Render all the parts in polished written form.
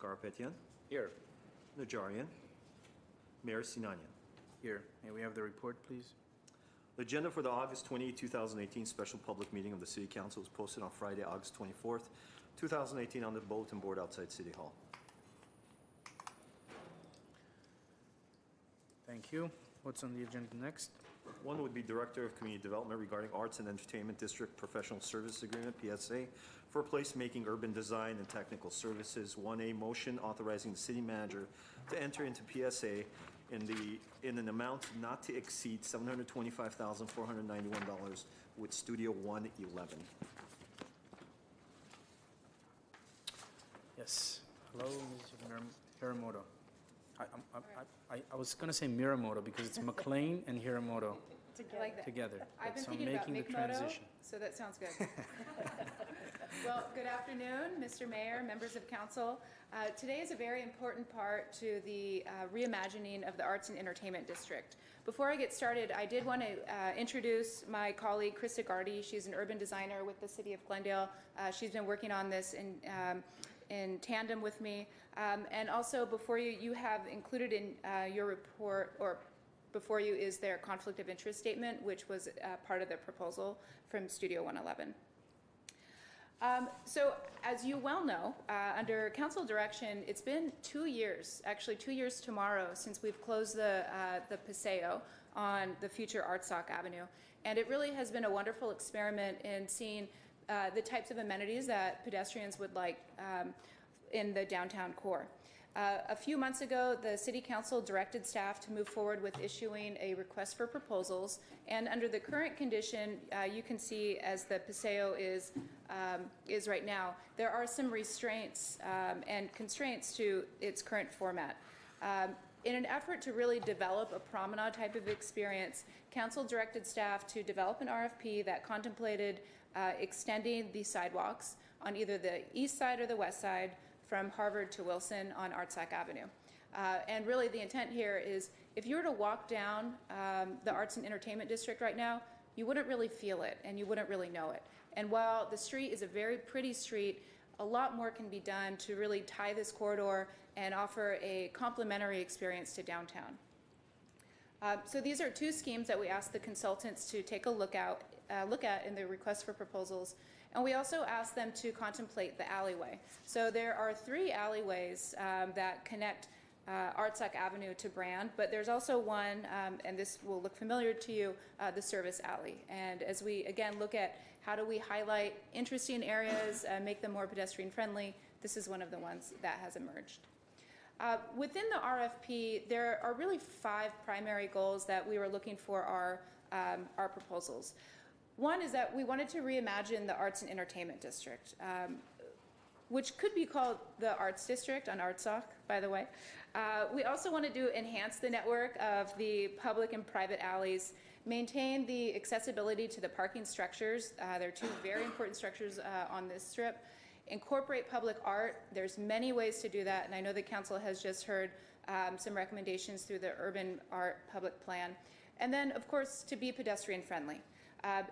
Garpetian, Here. Najarian, Mayor Sinanian. Here. May we have the report, please? The agenda for the August 28, 2018 special public meeting of the City Council was posted on Friday, August 24th, 2018 on the bulletin board outside City Hall. Thank you. What's on the agenda next? One would be Director of Community Development regarding Arts and Entertainment District Professional Service Agreement, PSA, for placemaking, urban design, and technical services. 1A, motion authorizing the city manager to enter into PSA in an amount not to exceed $725,491 with Studio 111. Yes. Hello, Ms. Hiramoto. I was going to say Miramoto because it's McLean and Hiramoto together. I've been So I'm thinking about making the Mikmoto, transition. so that sounds good. Well, good afternoon, Mr. Mayor, members of council. Today is a very important part to the reimagining of the Arts and Entertainment District. Before I get started, I did want to introduce my colleague, Krista Gardy. She's an urban designer with the City of Glendale. She's been working on this in tandem with me. And also before you, you have included in your report, or before you is their conflict of interest statement, which was part of the proposal from Studio 111. So as you well know, under council direction, it's been 2 years, actually 2 years tomorrow, since we've closed the Paseo on the future Artsock Avenue. And it really has been a wonderful experiment in seeing the types of amenities that pedestrians would like in the downtown core. A few months ago, the City Council directed staff to move forward with issuing a request for proposals, and under the current condition, you can see as the Paseo is right now, there are some restraints and constraints to its current format. In an effort to really develop a promenade type of experience, Council directed staff to develop an RFP that contemplated extending the sidewalks on either the east side or the west side from Harvard to Wilson on Artsock Avenue. And really the intent here is if you were to walk down the Arts and Entertainment District right now, you wouldn't really feel it and you wouldn't really know it. And while the street is a very pretty street, a lot more can be done to really tie this corridor and offer a complementary experience to downtown. So these are two schemes that we asked the consultants to take a look at in the request for proposals. And we also asked them to contemplate the alleyway. So there are 3 alleyways that connect Artsock Avenue to Brand, but there's also one, and this will look familiar to you, the service alley. And as we, again, look at how do we highlight interesting areas, make them more pedestrian friendly, this is one of the ones that has emerged. Within the RFP, there are really 5 primary goals that we were looking for our proposals. One is that we wanted to reimagine the Arts and Entertainment District, which could be called the Arts District on Artsock, by the way. We also wanted to enhance the network of the public and private alleys, maintain the accessibility to the parking structures. There are 2 very important structures on this strip. Incorporate public art. There's many ways to do that, and I know the council has just heard some recommendations through the urban art public plan. And then, of course, to be pedestrian friendly.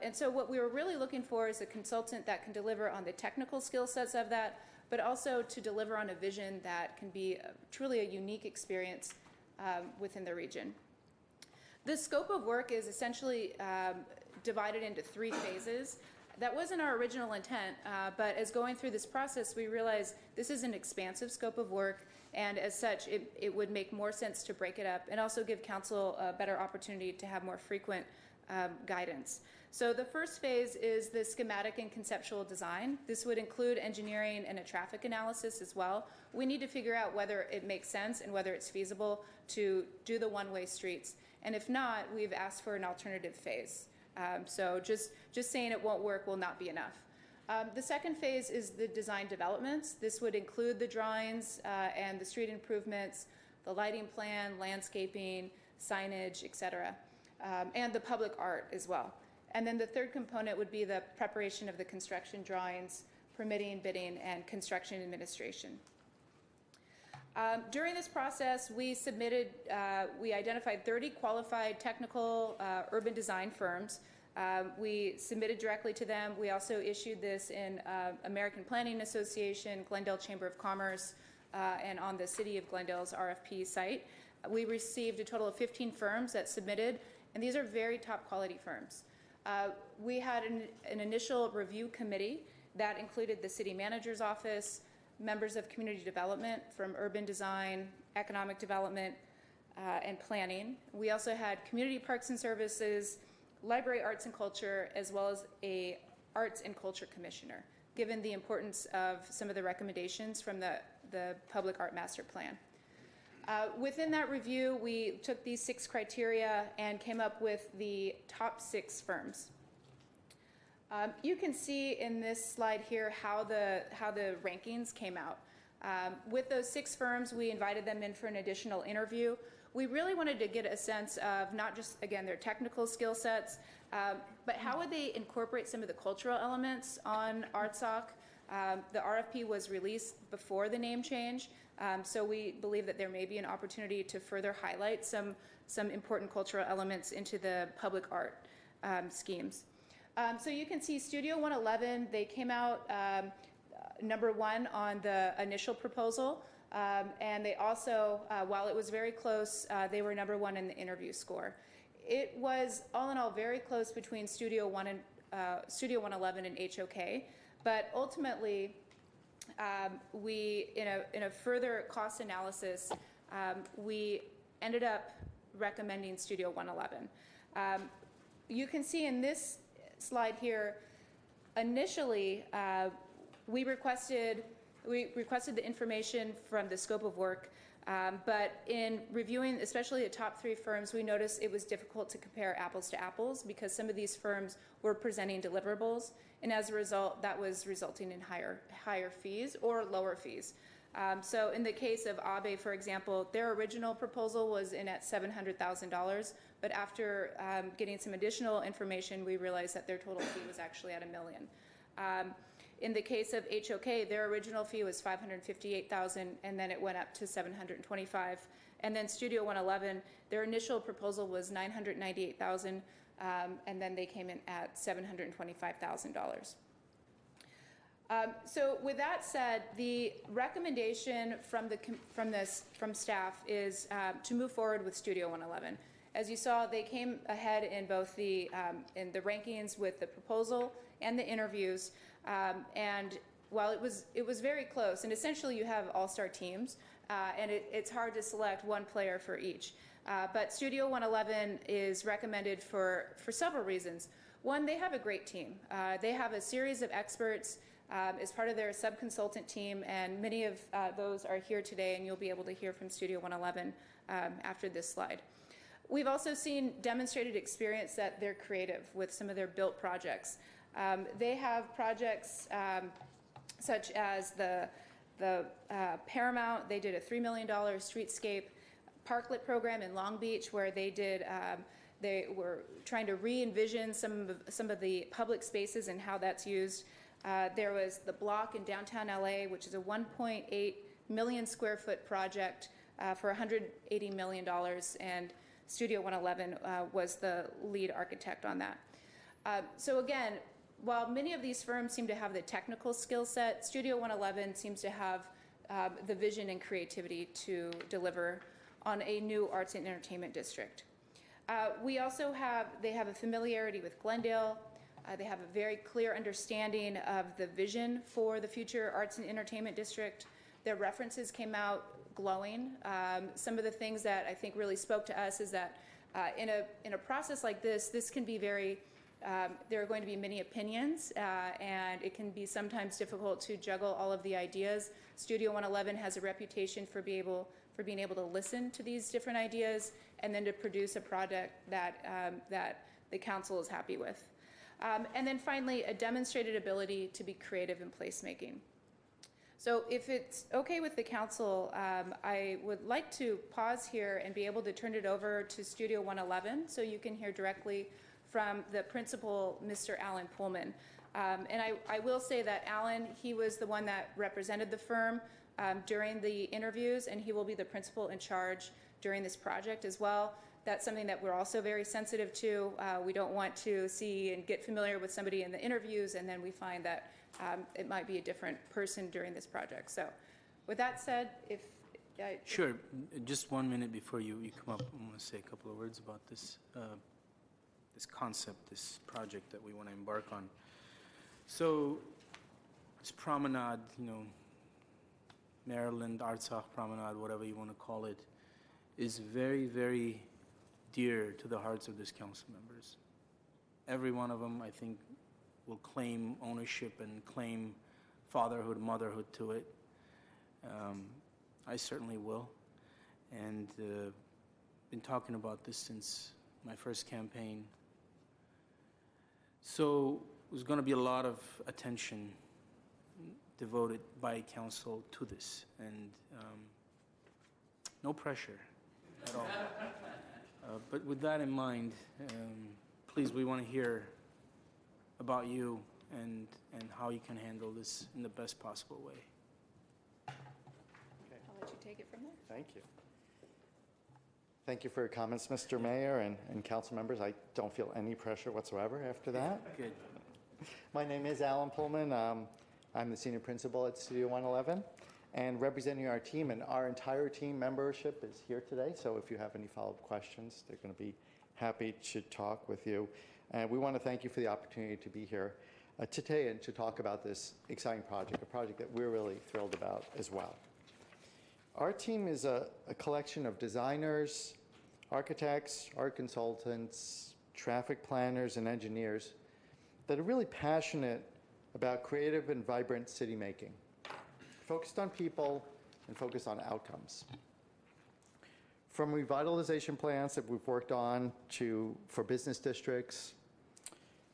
And so what we were really looking for is a consultant that can deliver on the technical skill sets of that, but also to deliver on a vision that can be truly a unique experience within the region. The scope of work is essentially divided into 3 phases. That wasn't our original intent, but as going through this process, we realized this is an expansive scope of work, and as such, it would make more sense to break it up and also give council a better opportunity to have more frequent guidance. So the first phase is the schematic and conceptual design. This would include engineering and a traffic analysis as well. We need to figure out whether it makes sense and whether it's feasible to do the one-way streets. And if not, we've asked for an alternative phase. So just saying it won't work will not be enough. The second phase is the design developments. This would include the drawings and the street improvements, the lighting plan, landscaping, signage, etc., and the public art as well. And then the third component would be the preparation of the construction drawings, permitting, bidding, and construction administration. During this process, we identified 30 qualified technical urban design firms. We submitted directly to them. We also issued this in American Planning Association, Glendale Chamber of Commerce, and on the City of Glendale's RFP site. We received a total of 15 firms that submitted, and these are very top quality firms. We had an initial review committee that included the city manager's office, members of community development from urban design, economic development, and planning. We also had community parks and services, library arts and culture, as well as a arts and culture commissioner, given the importance of some of the recommendations from the public art master plan. Within that review, we took these 6 criteria and came up with the top 6 firms. You can see in this slide here how the rankings came out. With those 6 firms, we invited them in for an additional interview. We really wanted to get a sense of not just, again, their technical skill sets, but how would they incorporate some of the cultural elements on ArtSoc. The RFP was released before the name change, so we believe that there may be an opportunity to further highlight some important cultural elements into the public art schemes. So you can see Studio 111, they came out number 1 on the initial proposal, and they also, while it was very close, they were number 1 in the interview score. It was all in all very close between Studio 111 and HOK, but ultimately, we, in a further cost analysis, we ended up recommending Studio 111. You can see in this slide here, initially, we requested the information from the scope of work, but in reviewing especially the top 3 firms, we noticed it was difficult to compare apples to apples because some of these firms were presenting deliverables, and as a result, that was resulting in higher fees or lower fees. So in the case of Abe, for example, their original proposal was in at $700,000, but after getting some additional information, we realized that their total fee was actually at $1 million. In the case of HOK, their original fee was $558,000, and then it went up to $725,000. And then Studio 111, their initial proposal was $998,000, and then they came in at $725,000. So with that said, the recommendation from staff is to move forward with Studio 111. As you saw, they came ahead in both in the rankings with the proposal and the interviews. And while it was very close, and essentially you have all-star teams, and it's hard to select one player for each. But Studio 111 is recommended for several reasons. One, they have a great team. They have a series of experts as part of their sub-consultant team, and many of those are here today, and you'll be able to hear from Studio 111 after this slide. We've also seen demonstrated experience that they're creative with some of their built projects. They have projects such as the Paramount. They did a $3 million streetscape parklet program in Long Beach where they were trying to re-envision some of the public spaces and how that's used. There was the Block in downtown LA, which is a 1.8 million square foot project for $180 million, and Studio 111 was the lead architect on that. So again, while many of these firms seem to have the technical skill set, Studio 111 seems to have the vision and creativity to deliver on a new arts and entertainment district. They have a familiarity with Glendale. They have a very clear understanding of the vision for the future arts and entertainment district. Their references came out glowing. Some of the things that I think really spoke to us is that in a process like this can be very, there are going to be many opinions, and it can be sometimes difficult to juggle all of the ideas. Studio 111 has a reputation for being able to listen to these different ideas and then to produce a product that the council is happy with. And then finally, a demonstrated ability to be creative in placemaking. So if it's okay with the council, I would like to pause here and be able to turn it over to Studio 111 so you can hear directly from the principal, Mr. Alan Pullman. And I will say that Alan, he was the one that represented the firm during the interviews, and he will be the principal in charge during this project as well. That's something that we're also very sensitive to. We don't want to see and get familiar with somebody in the interviews, and then we find that it might be a different person during this project. So With that said, if Sure. Just 1 minute before you come up, I want to say a couple of words about this this concept, this project that we want to embark on. So this promenade, Maryland Artsakh Promenade, whatever you want to call it, is very, very dear to the hearts of these council members. Every one of them, I think, will claim ownership and claim fatherhood, motherhood to it. I certainly will. And been talking about this since my first campaign. So there's going to be a lot of attention devoted by council to this, and no pressure at all. But with that in mind, please, we want to hear about you and how you can handle this in the best possible way. I'll let you take it from there. Thank you. Thank you for your comments, Mr. Mayor and council members. I don't feel any pressure whatsoever after that. Good. My name is Alan Pullman. I'm the senior principal at Studio 111, and representing our team, and our entire team membership is here today. So if you have any follow-up questions, they're going to be happy to talk with you. And we want to thank you for the opportunity to be here today and to talk about this exciting project, a project that we're really thrilled about as well. Our team is a collection of designers, architects, art consultants, traffic planners, and engineers that are really passionate about creative and vibrant city making, focused on people and focused on outcomes. From revitalization plans that we've worked on for business districts,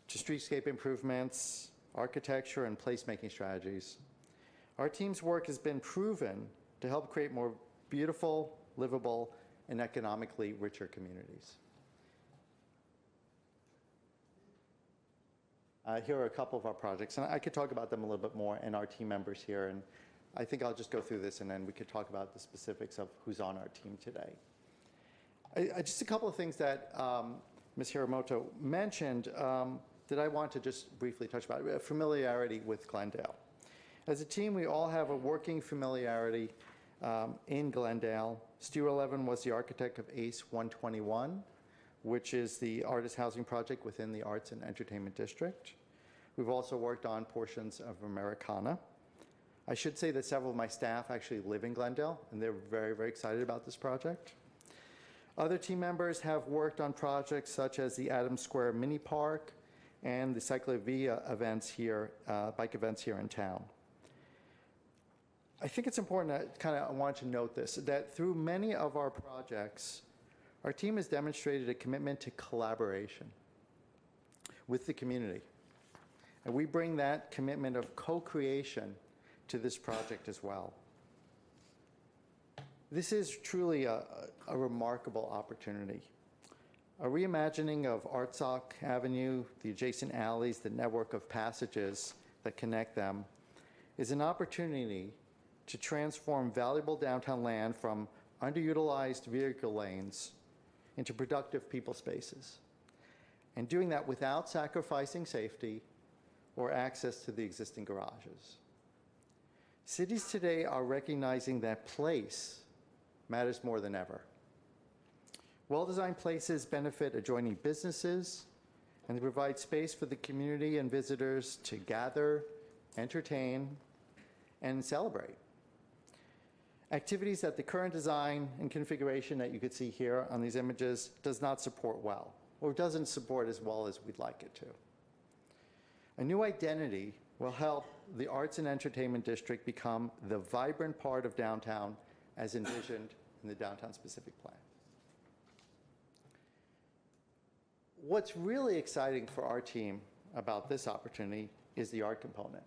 to streetscape improvements, architecture, and placemaking strategies, our team's work has been proven to help create more beautiful, livable, and economically richer communities. Here are a couple of our projects, and I could talk about them a little bit more, and our team members here, and I think I'll just go through this, and then we could talk about the specifics of who's on our team today. Just a couple of things that Ms. Hiramoto mentioned that I want to just briefly touch about. Familiarity with Glendale. As a team, we all have a working familiarity in Glendale. Stu 11 was the architect of ACE 121, which is the artist housing project within the Arts and Entertainment District. We've also worked on portions of Americana. I should say that several of my staff actually live in Glendale, and they're very, very excited about this project. Other team members have worked on projects such as the Adams Square Mini Park and the Cyclovia events here, bike events here in town. I think it's important I want to note this, that through many of our projects, our team has demonstrated a commitment to collaboration with the community. And we bring that commitment of co-creation to this project as well. This is truly a remarkable opportunity. A reimagining of Artsakh Avenue, the adjacent alleys, the network of passages that connect them, is an opportunity to transform valuable downtown land from underutilized vehicle lanes into productive people spaces, and doing that without sacrificing safety or access to the existing garages. Cities today are recognizing that place matters more than ever. Well-designed places benefit adjoining businesses, and they provide space for the community and visitors to gather, entertain, and celebrate. Activities that the current design and configuration that you could see here on these images does not support well, or doesn't support as well as we'd like it to. A new identity will help the Arts and Entertainment District become the vibrant part of downtown as envisioned in the downtown specific plan. What's really exciting for our team about this opportunity is the art component.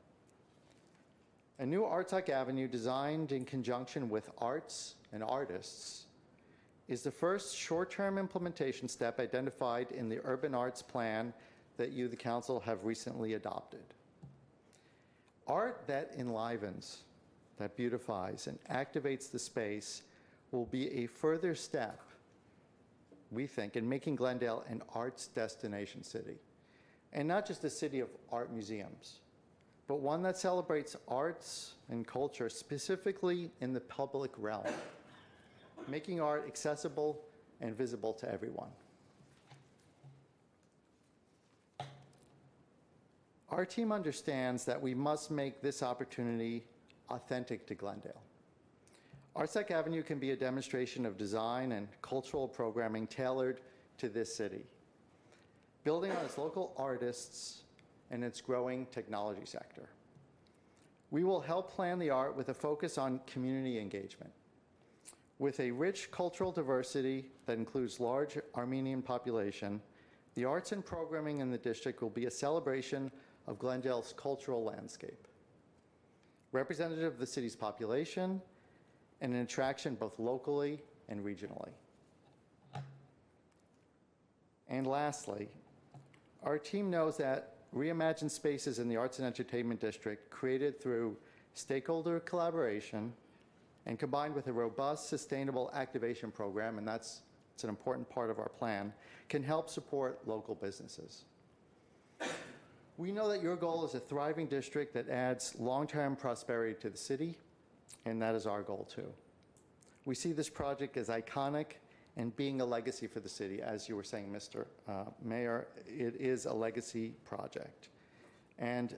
A new Artsakh Avenue designed in conjunction with arts and artists is the first short-term implementation step identified in the Urban Arts Plan that you, the council, have recently adopted. Art that enlivens, that beautifies, and activates the space will be a further step, we think, in making Glendale an arts destination city. And not just a city of art museums, but one that celebrates arts and culture specifically in the public realm, making art accessible and visible to everyone. Our team understands that we must make this opportunity authentic to Glendale. ArtSec Avenue can be a demonstration of design and cultural programming tailored to this city, building on its local artists and its growing technology sector. We will help plan the art with a focus on community engagement. With a rich cultural diversity that includes large Armenian population, the arts and programming in the district will be a celebration of Glendale's cultural landscape, representative of the city's population, and an attraction both locally and regionally. And lastly, our team knows that reimagined spaces in the Arts and Entertainment District, created through stakeholder collaboration and combined with a robust, sustainable activation program, and it's an important part of our plan, can help support local businesses. We know that your goal is a thriving district that adds long-term prosperity to the city, and that is our goal too. We see this project as iconic and being a legacy for the city. As you were saying, Mr. Mayor, it is a legacy project. And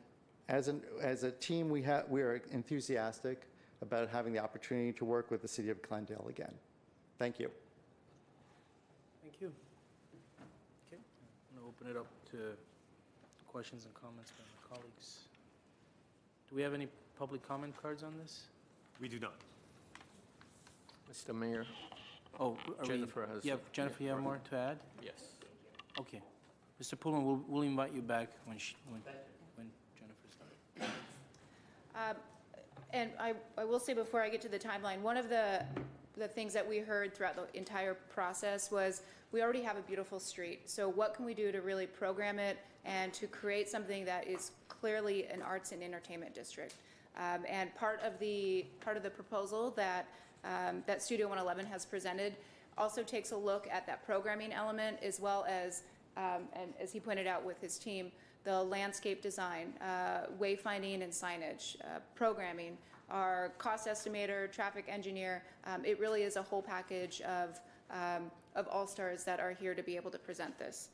as a team, we are enthusiastic about having the opportunity to work with the city of Glendale again. Thank you. Thank you. Okay, I'm going to open it up to questions and comments by my colleagues. Do we have any public comment cards on this? We do not. Mr. Mayor, Oh, Jennifer has. Yeah, Jennifer, you have more to add? Yes. Okay. Mr. Pullman, we'll invite you back when Jennifer's done. And I will say before I get to the timeline, one of the things that we heard throughout the entire process was we already have a beautiful street. So what can we do to really program it and to create something that is clearly an arts and entertainment district? And part of the proposal that Studio 111 has presented also takes a look at that programming element, as well as, and as he pointed out with his team, the landscape design, wayfinding and signage, programming, our cost estimator, traffic engineer. It really is a whole package of all-stars that are here to be able to present this.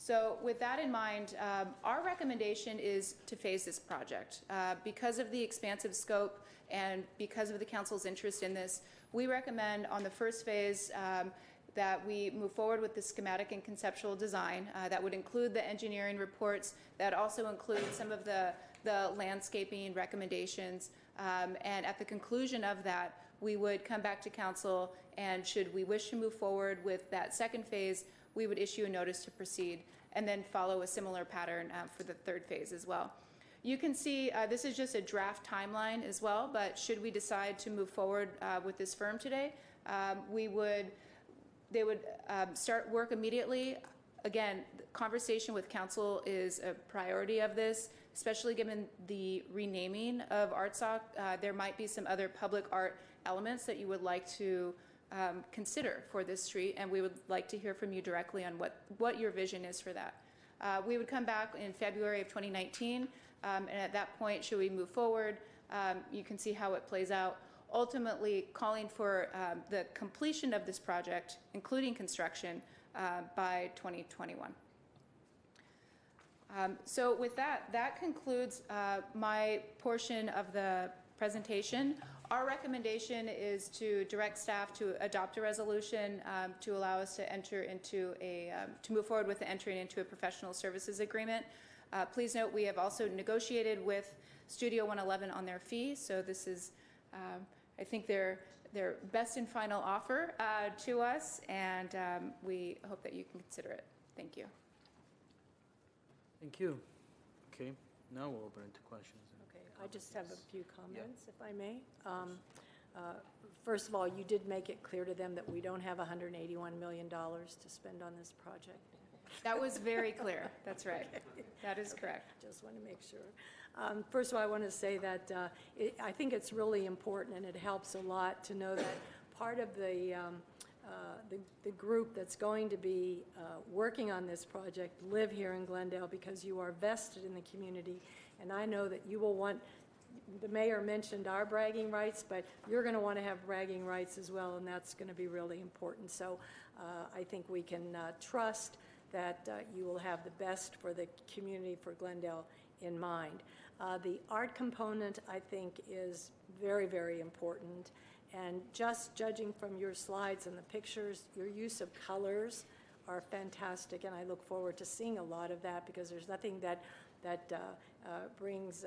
So with that in mind, our recommendation is to phase this project. Because of the expansive scope and because of the council's interest in this, we recommend on the first phase that we move forward with the schematic and conceptual design. That would include the engineering reports, that also include some of the landscaping recommendations. And at the conclusion of that, we would come back to council, and should we wish to move forward with that second phase, we would issue a notice to proceed and then follow a similar pattern for the third phase as well. You can see this is just a draft timeline as well, but should we decide to move forward with this firm today, they would start work immediately. Again, conversation with council is a priority of this, especially given the renaming of ArtSoc. There might be some other public art elements that you would like to consider for this street, and we would like to hear from you directly on what your vision is for that. We would come back in February of 2019, and at that point, should we move forward, you can see how it plays out, ultimately calling for the completion of this project, including construction, by 2021. So with that concludes my portion of the presentation. Our recommendation is to direct staff to adopt a resolution to allow us to enter into to move forward with entering into a professional services agreement. Please note we have also negotiated with Studio 111 on their fee, so this is, I think, their best and final offer to us, and we hope that you can consider it. Thank you. Thank you. Okay, now we'll open it to questions. Okay, I just have a few comments, if I may. First of all, you did make it clear to them that we don't have $181 million to spend on this project. That was very clear. That's right. That is correct. Just want to make sure. First of all, I want to say that I think it's really important, and it helps a lot to know that part of the group that's going to be working on this project live here in Glendale, because you are vested in the community. And I know that you will want, the mayor mentioned our bragging rights, but you're going to want to have bragging rights as well, and that's going to be really important. So I think we can trust that you will have the best for the community, for Glendale, in mind. The art component, I think, is very, very important. And just judging from your slides and the pictures, your use of colors are fantastic, and I look forward to seeing a lot of that, because there's nothing that brings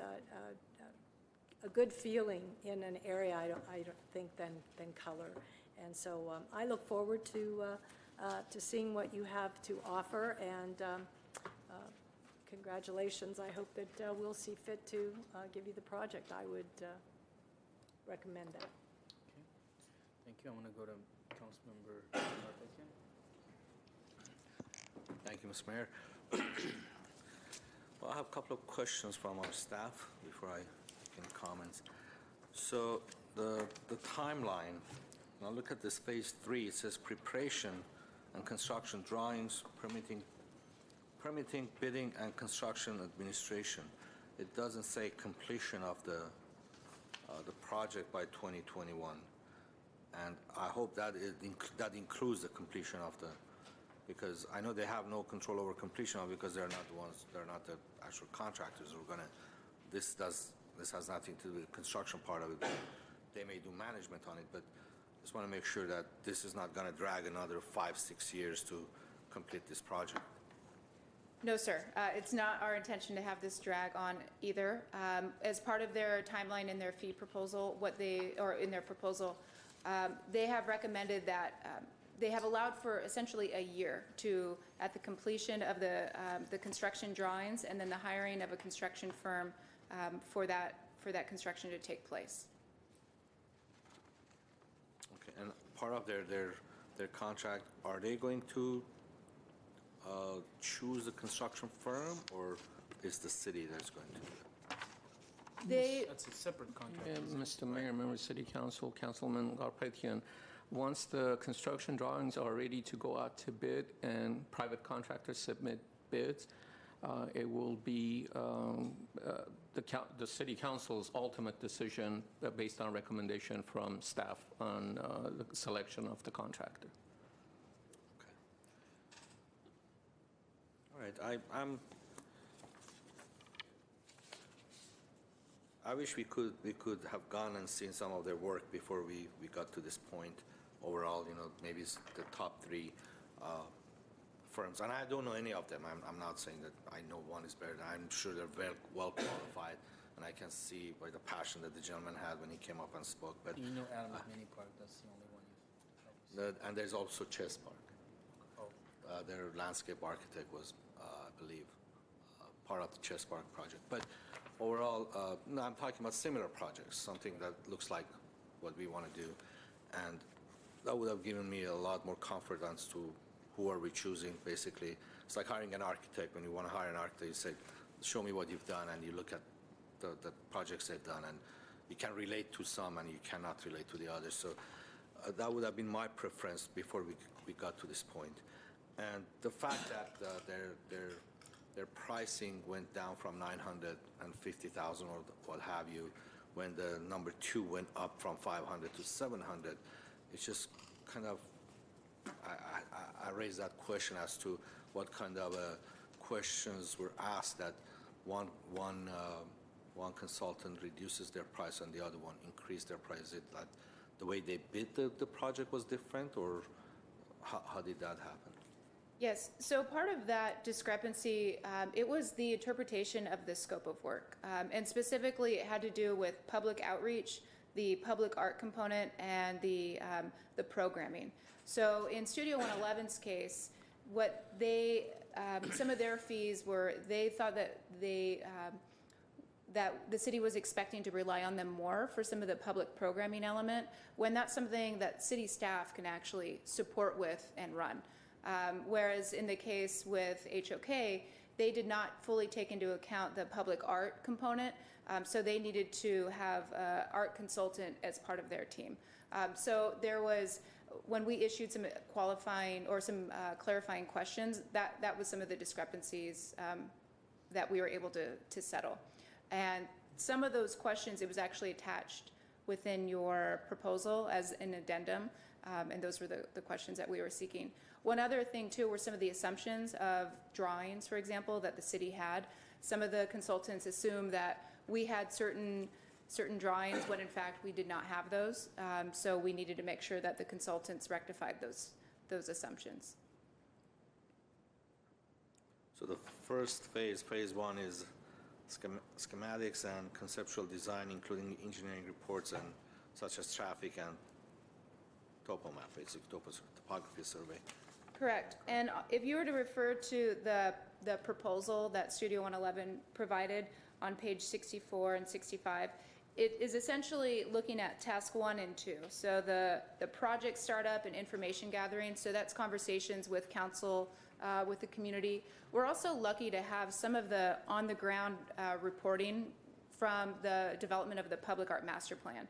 a good feeling in an area, I don't think, than color. And so I look forward to seeing what you have to offer, and congratulations. I hope that we'll see fit to give you the project. I would recommend that. Okay. Thank you. I'm going to go to Councilmember Marpekian. Thank you, Mr. Mayor. Well, I have a couple of questions from our staff before I can comment. So the timeline, when I look at this phase 3, it says preparation and construction drawings, permitting, bidding, and construction administration. It doesn't say completion of the project by 2021. And I hope that that includes the completion of the, because I know they have no control over completion of it, because they're not the ones, they're not the actual contractors who are gonna, this has nothing to do with the construction part of it. They may do management on it, but just want to make sure that this is not gonna drag another 5-6 years to complete this project. No, sir. It's not our intention to have this drag on either. As part of their timeline in their fee proposal, in their proposal, they have recommended that they have allowed for essentially a year at the completion of the construction drawings, and then the hiring of a construction firm for that construction to take place. Okay, and part of their contract, are they going to choose the construction firm, or is the city that's going to do it? That's a separate contract. Mr. Mayor, member of City Council, Councilman Garpetian, once the construction drawings are ready to go out to bid and private contractors submit bids, it will be the City Council's ultimate decision based on recommendation from staff on the selection of the contractor. All right, I wish we could have gone and seen some of their work before we got to this point. Overall, maybe it's the top 3 firms, and I don't know any of them. I'm not saying that I know one is better. I'm sure they're very well qualified, and I can see by the passion that the gentleman had when he came up and spoke. But Adams Mini Park, that's the only one you've and there's also Chess Park. Oh. Their landscape architect was, I believe, part of the Chess Park project. But overall, no, I'm talking about similar projects, something that looks like what we want to do. And that would have given me a lot more comfort as to who are we choosing, basically. It's like hiring an architect. When you want to hire an architect, you say, show me what you've done, and you look at the projects they've done, and you can relate to some, and you cannot relate to the others. So that would have been my preference before we got to this point. And the fact that their pricing went down from $950,000 or what have you, when the number 2 went up from $500 to $700, it's just kind of, I raised that question as to what kind of questions were asked that one consultant reduces their price and the other one increased their price. Is it that the way they bid the project was different, or how did that happen? Yes, so part of that discrepancy, it was the interpretation of the scope of work. And specifically, it had to do with public outreach, the public art component, and the programming. So in Studio 111's case, what some of their fees were, they thought that that the city was expecting to rely on them more for some of the public programming element, when that's something that city staff can actually support with and run. Whereas in the case with HOK, they did not fully take into account the public art component, so they needed to have an art consultant as part of their team. So there was, when we issued some qualifying or some clarifying questions, that was some of the discrepancies that we were able to settle. And some of those questions, it was actually attached within your proposal as an addendum, and those were the questions that we were seeking. One other thing, too, were some of the assumptions of drawings, for example, that the city had. Some of the consultants assumed that we had certain drawings when, in fact, we did not have those. So we needed to make sure that the consultants rectified those assumptions. So the first phase, phase one, is schematics and conceptual design, including engineering reports and such as traffic and topo map, basic topography survey. Correct. And if you were to refer to the proposal that Studio 111 provided on page 64 and 65, it is essentially looking at task 1 and 2. So the project startup and information gathering, so that's conversations with council, with the community. We're also lucky to have some of the on-the-ground reporting from the development of the public art master plan.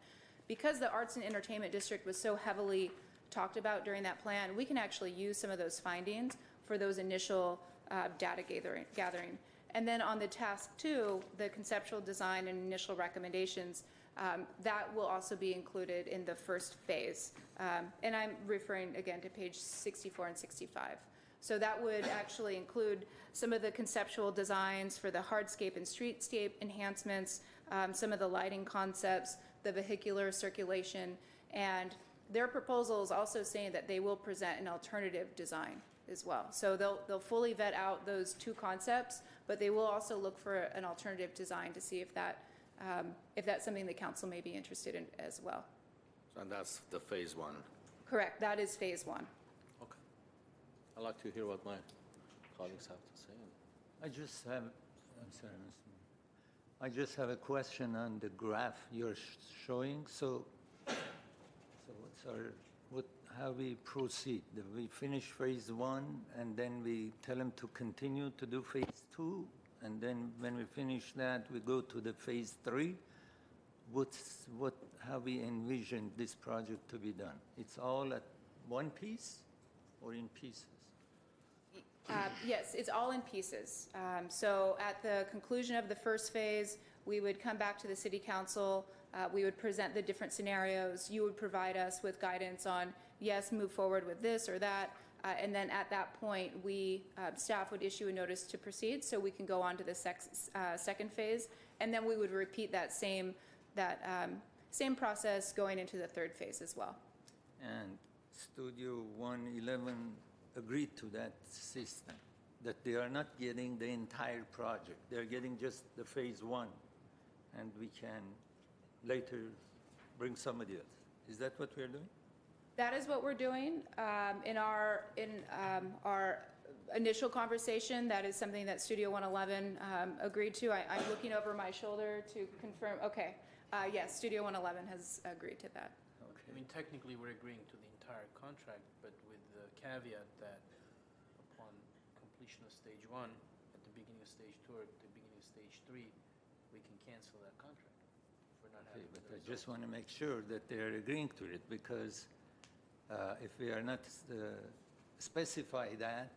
Because the Arts and Entertainment District was so heavily talked about during that plan, we can actually use some of those findings for those initial data gathering. And then on the task 2, the conceptual design and initial recommendations, that will also be included in the first phase. And I'm referring again to page 64 and 65. So that would actually include some of the conceptual designs for the hardscape and streetscape enhancements, some of the lighting concepts, the vehicular circulation, and their proposal is also saying that they will present an alternative design as well. So they'll fully vet out those two concepts, but they will also look for an alternative design to see if that's something the council may be interested in as well. And that's the phase one. Correct. That is phase 1. Okay. I'd like to hear what my colleagues have to say. I'm sorry, Mr. Mayor. I just have a question on the graph you're showing. So how we proceed? Do we finish phase 1 and then we tell them to continue to do phase 2? And then when we finish that, we go to the phase 3? How we envision this project to be done? It's all at one piece or in pieces? Yes, it's all in pieces. So at the conclusion of the first phase, we would come back to the city council. We would present the different scenarios. You would provide us with guidance on, yes, move forward with this or that. And then at that point, staff would issue a notice to proceed so we can go on to the second phase. And then we would repeat that same process going into the third phase as well. And Studio 111 agreed to that system, that they are not getting the entire project. They're getting just the phase 1, and we can later bring somebody else. Is that what we're doing? That is what we're doing. In our initial conversation, that is something that Studio 111 agreed to. I'm looking over my shoulder to confirm. Okay. Yes, Studio 111 has agreed to that. I mean, technically, we're agreeing to the entire contract, but with the caveat that upon completion of stage 1, at the beginning of stage 2, or at the beginning of stage 3, we can cancel that contract if we're not happy with the But I results. just want to make sure that they're agreeing to it, because if we are not specify that,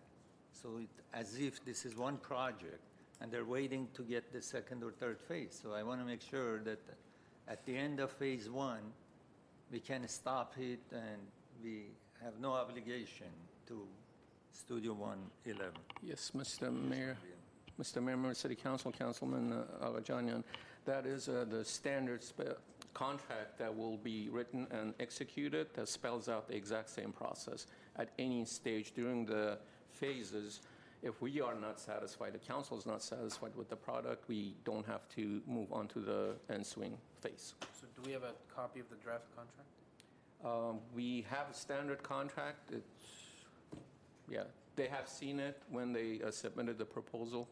so as if this is one project and they're waiting to get the second or third phase. So I want to make sure that at the end of phase 1, we can stop it and we have no obligation to Studio 111. Yes, Mr. Mayor. Mr. Mayor, Member of City Council, Councilman Agajanian, that is the standard contract that will be written and executed that spells out the exact same process at any stage during the phases. If we are not satisfied, the council is not satisfied with the product, we don't have to move on to the ensuing phase. So do we have a copy of the draft contract? We have a standard contract. They have seen it when they submitted the proposal.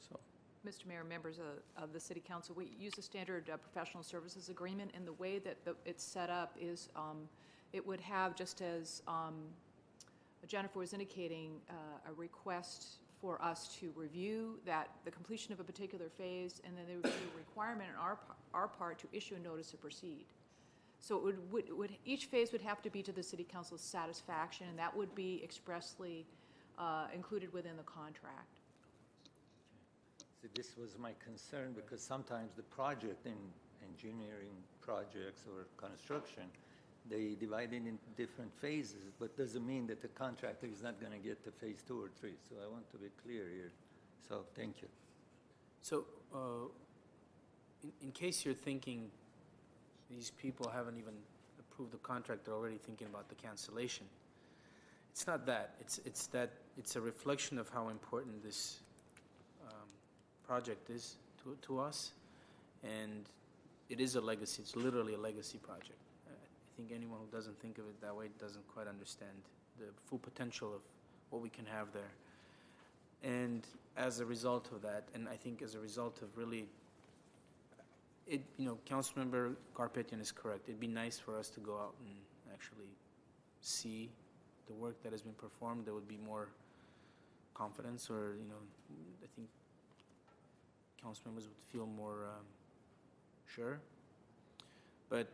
So. Mr. Mayor, members of the City Council, we use a standard professional services agreement, and the way that it's set up is it would have, just as Jennifer was indicating, a request for us to review the completion of a particular phase, and then there would be a requirement on our part to issue a notice to proceed. So each phase would have to be to the City Council's satisfaction, and that would be expressly included within the contract. See, this was my concern, because sometimes the project in engineering projects or construction, they divide it into different phases, but doesn't mean that the contractor is not going to get to phase 2 or 3. So I want to be clear here. So thank you. So, in case you're thinking these people haven't even approved the contract, they're already thinking about the cancellation. It's not that. It's that it's a reflection of how important this project is to us, and it is a legacy. It's literally a legacy project. I think anyone who doesn't think of it that way doesn't quite understand the full potential of what we can have there. And as a result of that, and I think as a result of really, Councilmember Garpetian is correct. It'd be nice for us to go out and actually see the work that has been performed. There would be more confidence, or, I think council members would feel more sure. But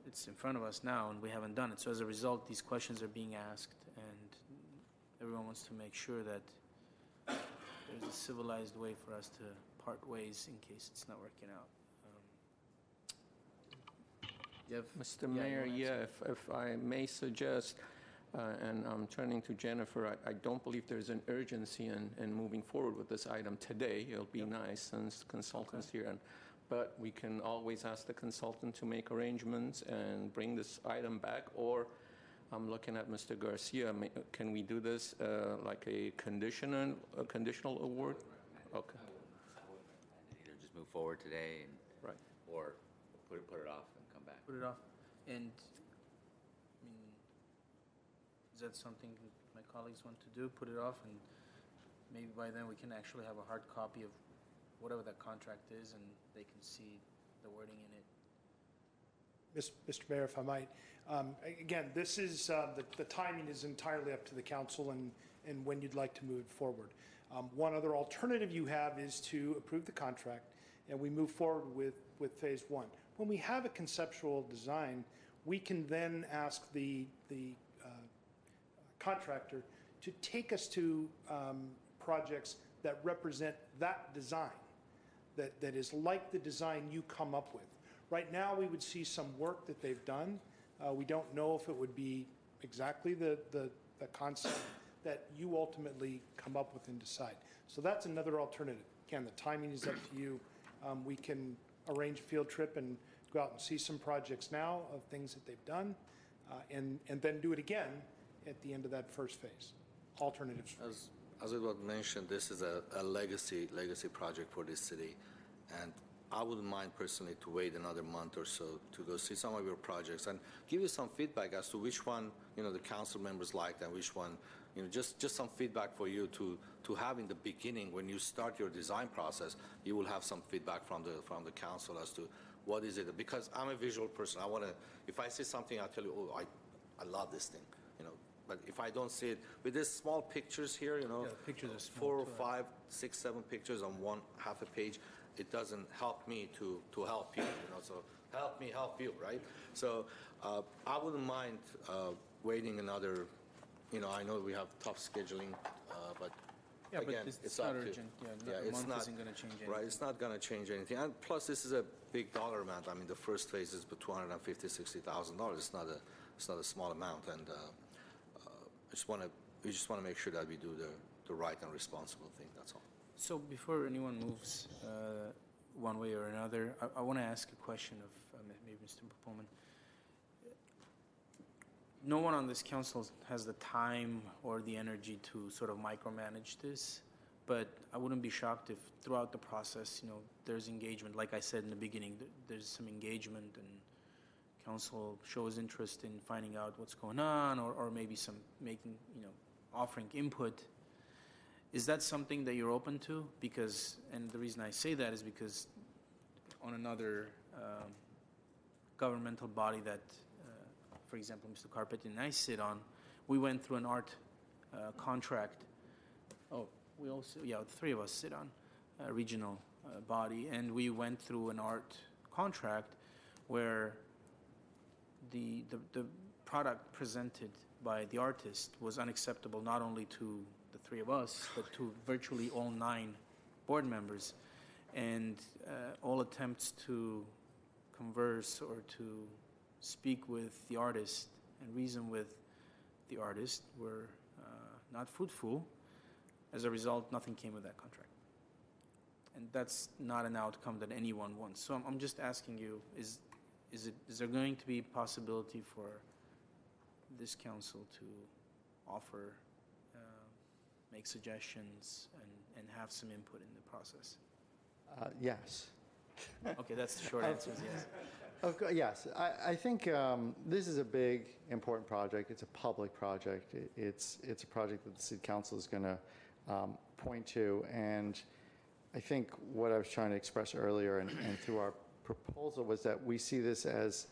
it's in front of us now, and we haven't done it. So as a result, these questions are being asked, and everyone wants to make sure that there's a civilized way for us to part ways in case it's not working out. Mr. Mayor, if I may suggest, and I'm turning to Jennifer, I don't believe there's an urgency in moving forward with this item today. It'll be nice since the consultant's here, but we can always ask the consultant to make arrangements and bring this item back, or I'm looking at Mr. Garcia. Can we do this like a conditional award? Okay. Either just move forward today and, Right. or put it off and come back. Put it off. And, I mean, is that something my colleagues want to do? Put it off, and maybe by then we can actually have a hard copy of whatever that contract is, and they can see the wording in it. Mr. Mayor, if I might, again, this is, the timing is entirely up to the council and when you'd like to move it forward. One other alternative you have is to approve the contract, and we move forward with phase 1. When we have a conceptual design, we can then ask the contractor to take us to projects that represent that design, that is like the design you come up with. Right now, we would see some work that they've done. We don't know if it would be exactly the concept that you ultimately come up with and decide. So that's another alternative. Again, the timing is up to you. We can arrange a field trip and go out and see some projects now of things that they've done, and then do it again at the end of that first phase. Alternatives. As it was mentioned, this is a legacy project for this city, and I wouldn't mind personally to wait another month or so to go see some of your projects and give you some feedback as to which one the council members liked and which one just some feedback for you to have in the beginning. When you start your design process, you will have some feedback from the council as to what is it, because I'm a visual person. I want to, if I see something, I'll tell you, oh, I love this thing, but if I don't see it with these small pictures here, pictures are small 4, 5, 6, 7 pictures on one half a page, it doesn't help me to help you, so help me help you, right? So I wouldn't mind waiting another, I know we have tough scheduling, but Yeah, again, but it's up not to- urgent. Yeah, it's a month not isn't going to change anything. right. It's not going to change anything, and plus this is a big dollar amount. I mean, the first phase is $250,000, $60,000. It's not a small amount, and we just want to make sure that we do the right and responsible thing. That's all. So before anyone moves one way or another, I want to ask a question of maybe Mr. Pullman. No one on this council has the time or the energy to sort of micromanage this, but I wouldn't be shocked if throughout the process, there's engagement. Like I said in the beginning, there's some engagement, and council shows interest in finding out what's going on, or maybe some offering input. Is that something that you're open to? Because, and the reason I say that is because on another governmental body that, for example, Mr. Carpet and I sit on, we went through an art contract. Oh, we also, the three of us sit on a regional body, and we went through an art contract where the product presented by the artist was unacceptable not only to the three of us, but to virtually all 9 board members, and all attempts to converse or to speak with the artist and reason with the artist were not fruitful. As a result, nothing came of that contract. And that's not an outcome that anyone wants. So I'm just asking you, is there going to be a possibility for this council to offer, make suggestions and have some input in the process? Yes. Okay, that's the short answer, is yes. Yes, I think this is a big, important project. It's a public project. It's a project that the city council is going to point to, and I think what I was trying to express earlier and through our proposal was that we see this as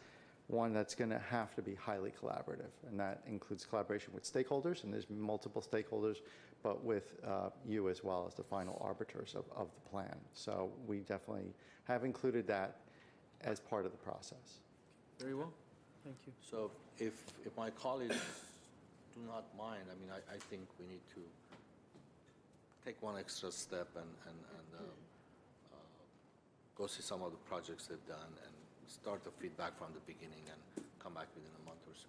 one that's going to have to be highly collaborative, and that includes collaboration with stakeholders, and there's multiple stakeholders, but with you as well as the final arbiters of the plan. So we definitely have included that as part of the process. Very well, thank you. So if my colleagues do not mind, I mean, I think we need to take one extra step and go see some of the projects they've done and start the feedback from the beginning and come back within a month or so.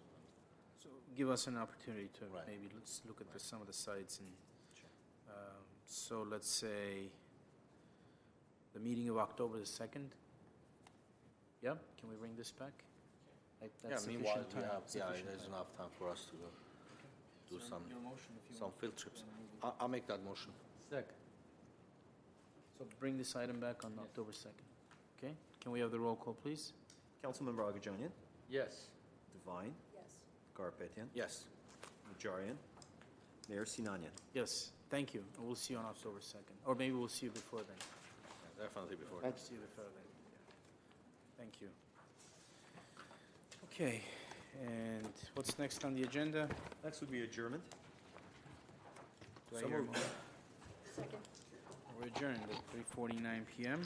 So give us an opportunity to Right. maybe let's look at some of the sites and so let's say the meeting of October the 2nd. Yep, can we bring this back? Like, that's Yeah, meanwhile, sufficient time. Sufficient there's time. enough time for us to go do So some your motion, if you some want. field trips. I'll make that motion. Second. So bring this item back on October 2nd. Okay, can we have the roll call, please? Councilmember Agajanian, Yes. Devine, Yes. Garpetian, Yes. Najarian, Mayor Sinanian. Yes, thank you, and we'll see you on October 2nd, or maybe we'll see you before then. Definitely before. We'll see you before then. Thank you. Okay, and what's next on the agenda? Next would be adjournment. Do I So hear a moved. motion? Second. We're adjourned at 3:49 PM.